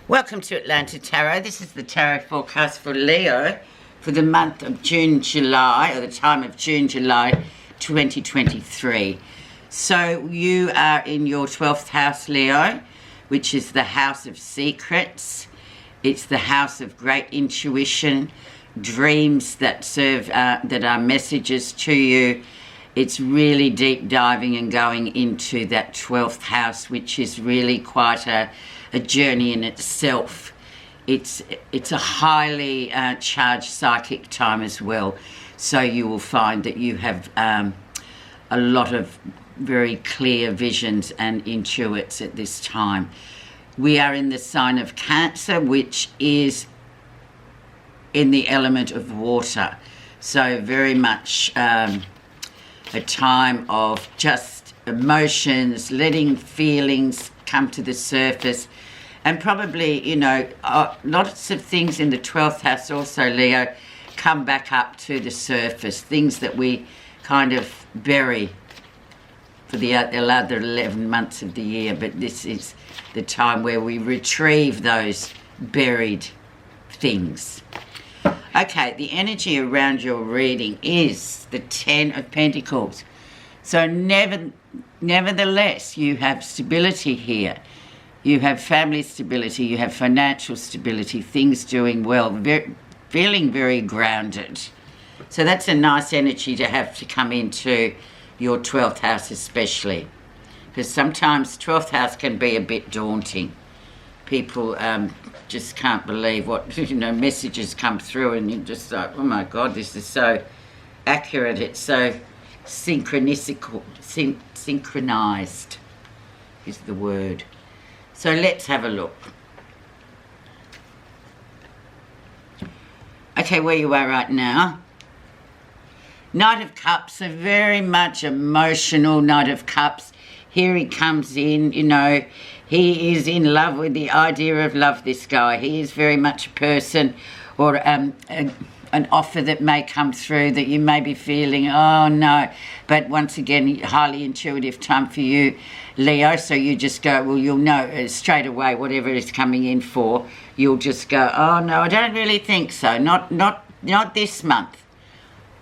Welcome to Atlanta Tarot. This is the tarot forecast for Leo for the month of June, July, or the time of June, July 2023. So you are in your 12th house, Leo, which is the house of secrets. It's the house of great intuition, dreams that serve, that are messages to you. It's really deep diving and going into that 12th house, which is really quite a journey in itself. It's a highly charged psychic time as well. So you will find that you have a lot of very clear visions and intuits at this time. We are in the sign of Cancer, which is in the element of water. So very much a time of just emotions, letting feelings come to the surface, and probably, you know, lots of things in the 12th house also, Leo, come back up to the surface, things that we kind of bury for the other 11 months of the year, but this is the time where we retrieve those buried things. Okay, the energy around your reading is the 10 of Pentacles. So nevertheless, you have stability here. You have family stability, you have financial stability, things doing well, feeling very grounded. So that's a nice energy to have to come into your 12th house especially. Because sometimes 12th house can be a bit daunting. People just can't believe what, messages come through, and you're just like, oh my God, this is so accurate. It's so synchronized is the word. So let's have a look. Okay, where you are right now. Knight of Cups, a very much emotional Knight of Cups. Here he comes in, he is in love with the idea of love, this guy. He is very much a person or an offer that may come through that you may be feeling, oh no. But once again, highly intuitive time for you, Leo. So you just go, well, you'll know straight away whatever is coming in for. You'll just go, oh no, I don't really think so. Not this month.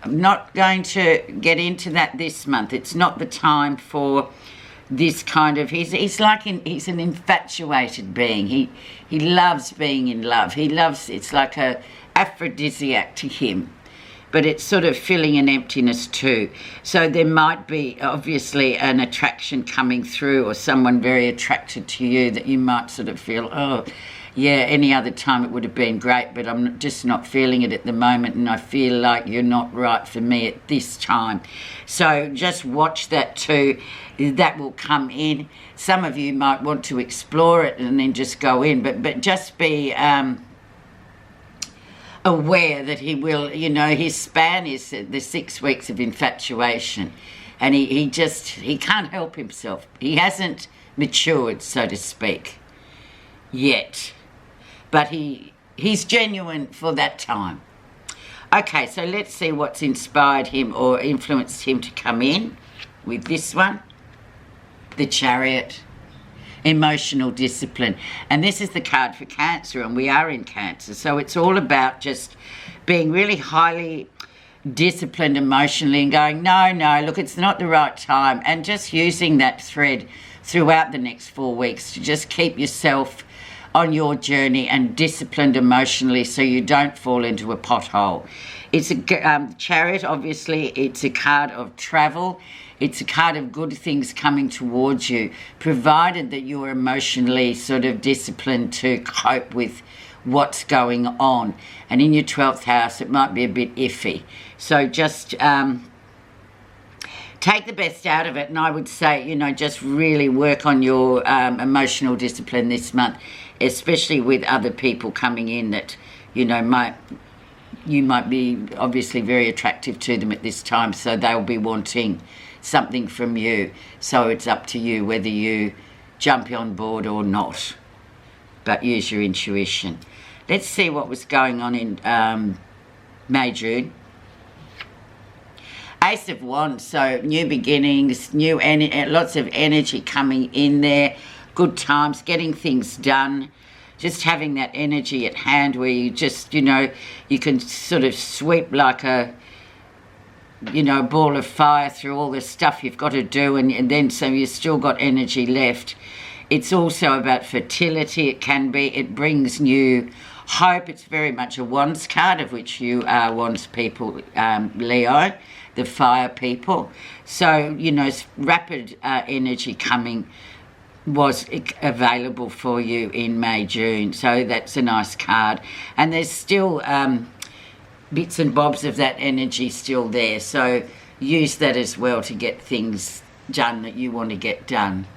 I'm not going to get into that this month. It's not the time for this kind of, he's an infatuated being. He loves being in love. He loves, it's like a aphrodisiac to him, but it's sort of filling an emptiness too. So there might be obviously an attraction coming through, or someone very attracted to you that you might sort of feel, oh yeah, any other time it would have been great, but I'm just not feeling it at the moment, and I feel like you're not right for me at this time. So just watch that too. That will come in. Some of you might want to explore it and then just go in, but just be aware that he will, his span is the 6 weeks of infatuation, and he can't help himself. He hasn't matured, so to speak, yet. But he's genuine for that time. Okay, so let's see what's inspired him or influenced him to come in with this one. The Chariot. Emotional discipline. And this is the card for Cancer, and we are in Cancer. So it's all about just being really highly disciplined emotionally and going, no, look, it's not the right time. And just using that thread throughout the next 4 weeks to just keep yourself on your journey and disciplined emotionally so you don't fall into a pothole. It's a Chariot, obviously. It's a card of travel. It's a card of good things coming towards you, provided that you're emotionally sort of disciplined to cope with what's going on. And in your 12th house, it might be a bit iffy. So just take the best out of it, and I would say, just really work on your emotional discipline this month, especially with other people coming in that, you might be obviously very attractive to them at this time, so they'll be wanting something from you. So it's up to you whether you jump on board or not, but use your intuition. Let's see what was going on in May, June. Ace of Wands, so new beginnings, lots of energy coming in there, good times, getting things done, just having that energy at hand where you just, you know, you can sort of sweep like a, you know, ball of fire through all the stuff you've got to do, and then so you've still got energy left. It's also about fertility. It can be. It brings new hope. It's very much a Wands card, of which you are Wands people, Leo, the fire people. So, you know, rapid energy coming was available for you in May, June. So that's a nice card. And there's still bits and bobs of that energy still there. So use that as well to get things done that you want to get done.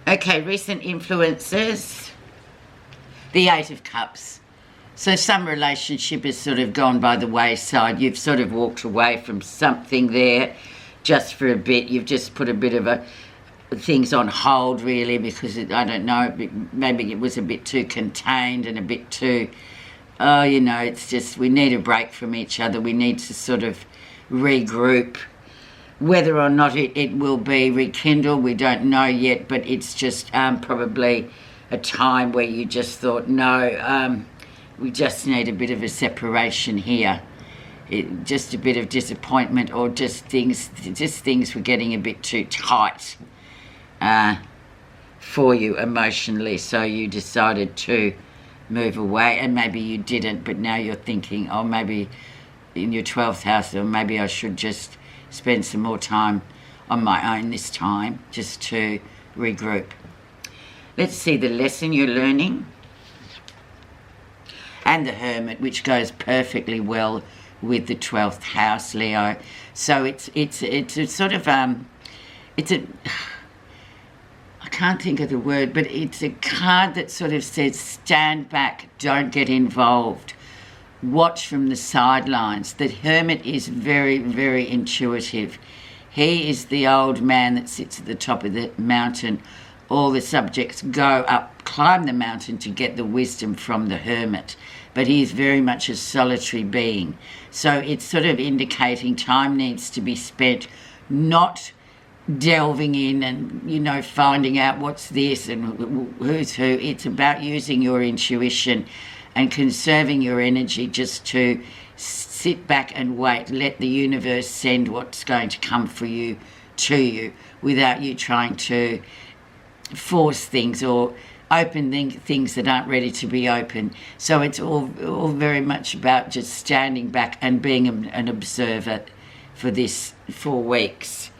Okay, recent influences. The Eight of Cups. So some relationship has sort of gone by the wayside. You've sort of walked away from something there just for a bit. You've just put a bit of things on hold, really, because I don't know, maybe it was a bit too contained and a bit too, oh, you know, it's just we need a break from each other. We need to sort of regroup. Whether or not it will be rekindled, we don't know yet, but it's just probably a time where you just thought, no, we just need a bit of a separation here. Just a bit of disappointment, or just things were getting a bit too tight for you emotionally, so you decided to move away. And maybe you didn't, but now you're thinking, oh, maybe in your 12th house, or maybe I should just spend some more time on my own this time, just to regroup. Let's see the lesson you're learning. And the Hermit, which goes perfectly well with the 12th house, Leo. So it's a sort of it's a, I can't think of the word, but it's a card that sort of says stand back, don't get involved, watch from the sidelines. The Hermit is very, very intuitive. He is the old man that sits at the top of the mountain. All the subjects go up, climb the mountain to get the wisdom from the Hermit, but he is very much a solitary being. So it's sort of indicating time needs to be spent not delving in and, you know, finding out what's this and who's who. It's about using your intuition and conserving your energy just to sit back and wait. Let the universe send what's going to come for you to you without you trying to force things or open things that aren't ready to be open. So it's all very much about just standing back and being an observer for this 4 weeks,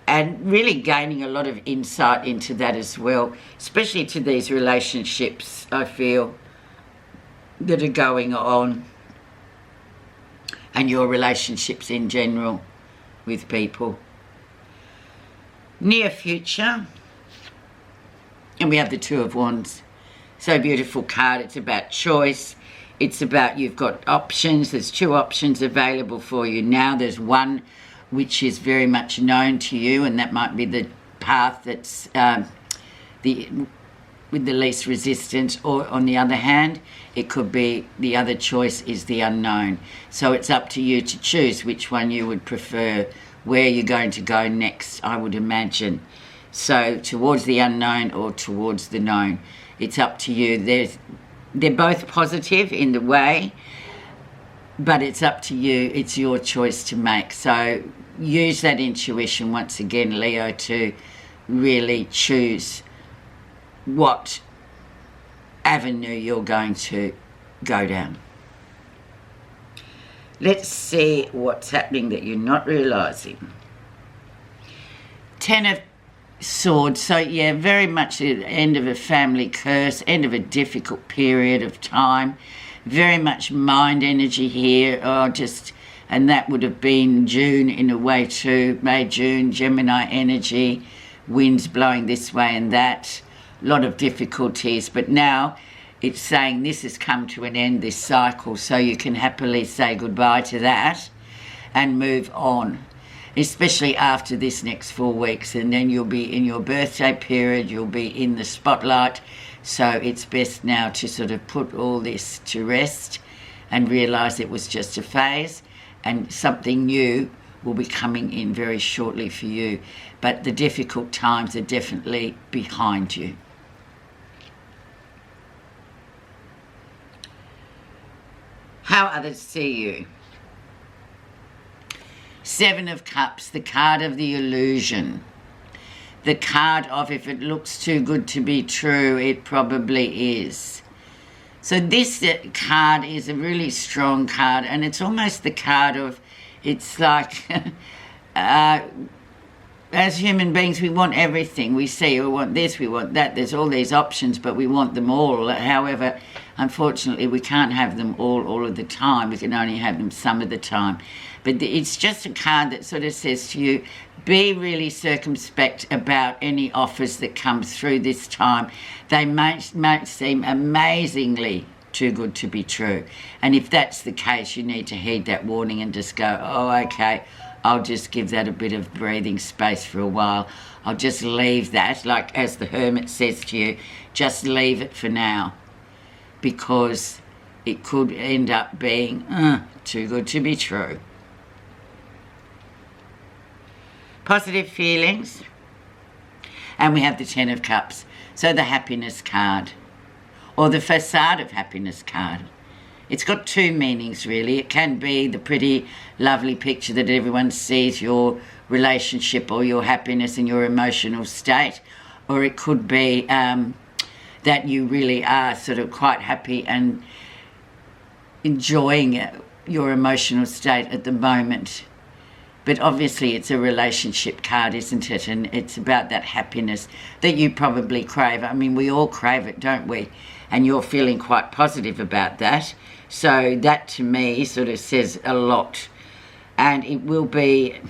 and really gaining a lot of insight into that as well, especially to these relationships, I feel, that are going on, and your relationships in general with people. Near future. And we have the Two of Wands. So beautiful card. It's about choice. It's about you've got options. There's 2 options available for you now. There's one which is very much known to you, and that might be the path that's with the least resistance. Or on the other hand, it could be the other choice is the unknown. So it's up to you to choose which one you would prefer, where you're going to go next, I would imagine. So towards the unknown or towards the known, it's up to you. They're both positive in the way, but it's up to you. It's your choice to make. So use that intuition once again, Leo, to really choose what avenue you're going to go down. Let's see what's happening that you're not realising. 10 of Swords. So yeah, very much the end of a family curse, end of a difficult period of time. Very much mind energy here, and that would have been June in a way too. May, June, Gemini energy, winds blowing this way and that. A lot of difficulties, but now it's saying this has come to an end, this cycle, so you can happily say goodbye to that and move on. Especially after this next 4 weeks, and then you'll be in your birthday period, you'll be in the spotlight. So it's best now to sort of put all this to rest and realise it was just a phase, and something new will be coming in very shortly for you. But the difficult times are definitely behind you. how others see you. Seven of Cups, the card of the illusion. The card of if it looks too good to be true, it probably is. So this card is a really strong card, and it's almost the card of, it's like, as human beings, we want everything. We see, we want this, we want that. There's all these options, but we want them all. However, unfortunately, we can't have them all of the time. We can only have them some of the time. But it's just a card that sort of says to you, be really circumspect about any offers that come through this time. They might seem amazingly too good to be true. And if that's the case, you need to heed that warning and just go, oh, okay, I'll just give that a bit of breathing space for a while. I'll just leave that, like as the Hermit says to you, just leave it for now, because it could end up being too good to be true. Positive feelings. And we have the Ten of Cups. So the happiness card, or the facade of happiness card. It's got two meanings, really. It can be the pretty, lovely picture that everyone sees, your relationship or your happiness and your emotional state. Or it could be that you really are sort of quite happy and enjoying your emotional state at the moment. But obviously it's a relationship card, isn't it? And it's about that happiness that you probably crave. I mean, we all crave it, don't we? And you're feeling quite positive about that. So that to me sort of says a lot. And it will be,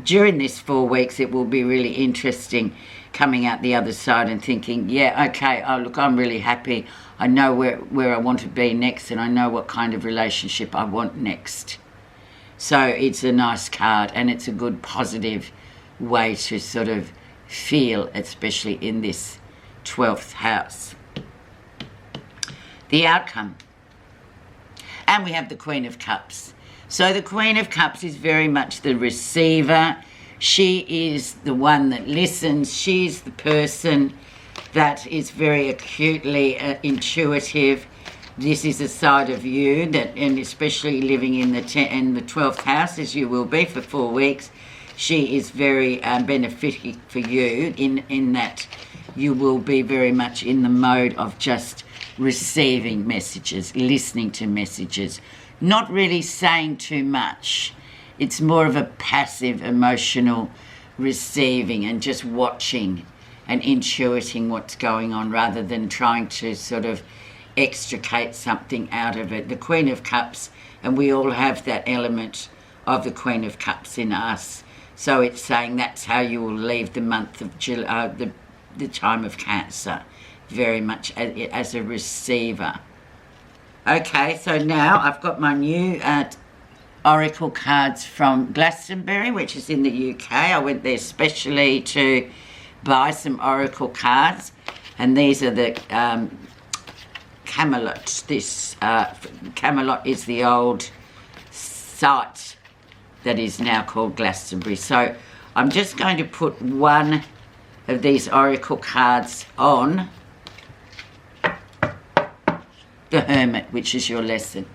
during this 4 weeks, it will be really interesting coming out the other side and thinking, yeah, okay, oh, look, I'm really happy. I know where I want to be next, and I know what kind of relationship I want next. So it's a nice card, and it's a good positive way to sort of feel, especially in this 12th house. The outcome. And we have the Queen of Cups. So the Queen of Cups is very much the receiver. She is the one that listens. She's the person that is very acutely intuitive. This is a side of you that, and especially living in the 12th house, as you will be for 4 weeks, she is very beneficial for you in that you will be very much in the mode of just receiving messages, listening to messages, not really saying too much. It's more of a passive emotional receiving and just watching and intuiting what's going on rather than trying to sort of extricate something out of it. The Queen of Cups, and we all have that element of the Queen of Cups in us. So it's saying that's how you will leave the month of July, the time of Cancer, very much as a receiver. Okay, so now I've got my new Oracle cards from Glastonbury, which is in the UK. I went there specially to buy some Oracle cards, and these are the Camelot. This Camelot is the old site that is now called Glastonbury. So I'm just going to put one of these Oracle cards on the Hermit, which is your lesson.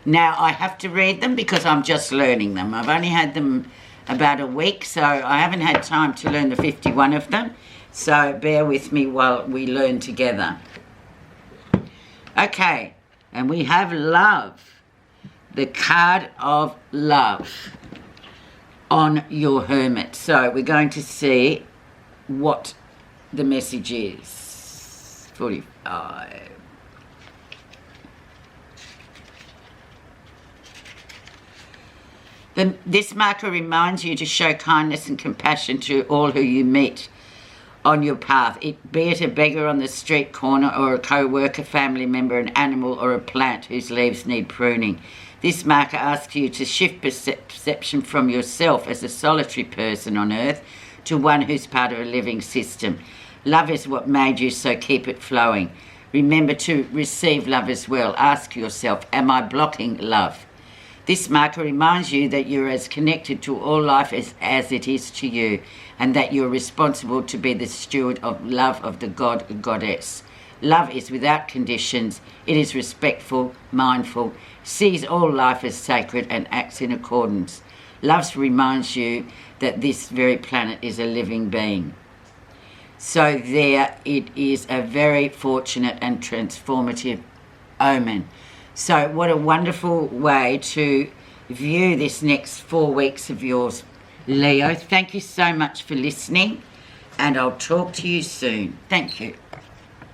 Now I have to read them because I'm just learning them. I've only had them about a week, so I haven't had time to learn the 51 of them. So bear with me while we learn together. Okay, and we have love, the card of love on your Hermit. So we're going to see what the message is. 45. This marker reminds you to show kindness and compassion to all who you meet on your path, be it a beggar on the street corner or a co-worker, family member, an animal or a plant whose leaves need pruning. This marker asks you to shift perception from yourself as a solitary person on earth to one who's part of a living system. Love is what made you, so keep it flowing. Remember to receive love as well. Ask yourself, am I blocking love? This marker reminds you that you're as connected to all life as it is to you, and that you're responsible to be the steward of love of the God and Goddess. Love is without conditions. It is respectful, mindful, sees all life as sacred and acts in accordance. Love reminds you that this very planet is a living being. So there it is, a very fortunate and transformative omen. So what a wonderful way to view this next 4 weeks of yours, Leo. Thank you so much for listening, and I'll talk to you soon. Thank you.